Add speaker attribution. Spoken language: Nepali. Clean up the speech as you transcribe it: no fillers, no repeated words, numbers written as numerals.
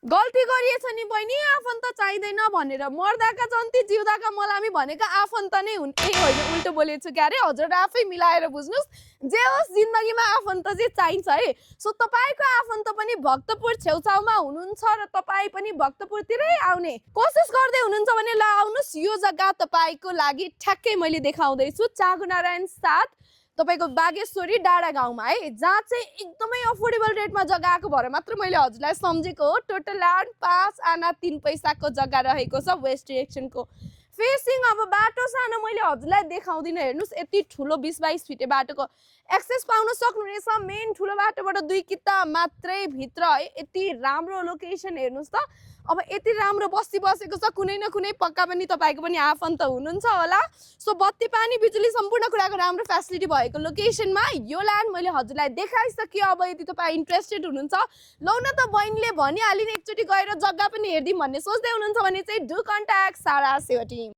Speaker 1: गल्ती गरिएछ नि बहिनी, आफन्त चाहिँदैन भनेर। मर्दाका जन्ती जिउँदाका मलामी भनेको आफन्त नै हुन्। ए होइन, उल्टो बोलेछु क्यारे, हजुर आफै मिलाएर बुझ्नुहोस्। जे होस्, जिन्दगीमा आफन्त चाहिँ चाहिन्छ है। सो तपाईँको आफन्त पनि भक्तपुर छेउछाउमा हुनुहुन्छ र तपाईँ पनि भक्तपुरतिरै आउने कोसिस गर्दै हुनुहुन्छ भने ल आउनुहोस्। यो जग्गा तपाईँको लागि ठ्याक्कै मैले देखाउँदैछु। चाँगुनारायण 7 तपाईको बागेश्वरी डाँडा गाउँमा है, जहाँ चाहिँ एकदमै अफोर्डेबल रेटमा जग्गा आएको भएर मात्र मैले हजुरलाई सम्झेको हो। टोटल ल्यान्ड 5 आना 3 पैसाको जग्गा रहेको छ वेस्ट डिरेक्सनको। फेसिङ अब बाटो सानो मैले हजुरलाई देखाउँदिनँ। हेर्नुहोस्, यति ठुलो 20-22 फिटे बाटोको एक्सेस पाउन सक्नुहुनेछ। मेन ठुलो बाटोबाट 2 किता मात्रै भित्र है। यति राम्रो लोकेसन हेर्नुहोस् त। अब यति राम्रो बस्ती बसेको छ, कुनै न कुनै पक्का पनि तपाईँको पनि आफन्त हुनुहुन्छ होला। सो बत्ती पानी बिजुली सम्पूर्ण कुराको राम्रो फेसिलिटी भएको लोकेसनमा यो ल्यान्ड मैले हजुरलाई देखाइसकेँ। अब यदि तपाईँ इन्ट्रेस्टेड हुनुहुन्छ, लौ न त बहिनीले भनिहालिन् एकचोटि गएर जग्गा पनि हेरिदिउँ भन्ने सोच्दै हुनुहुन्छ भने चाहिँ डु कन्ट्याक्ट सारा सेवा टिम।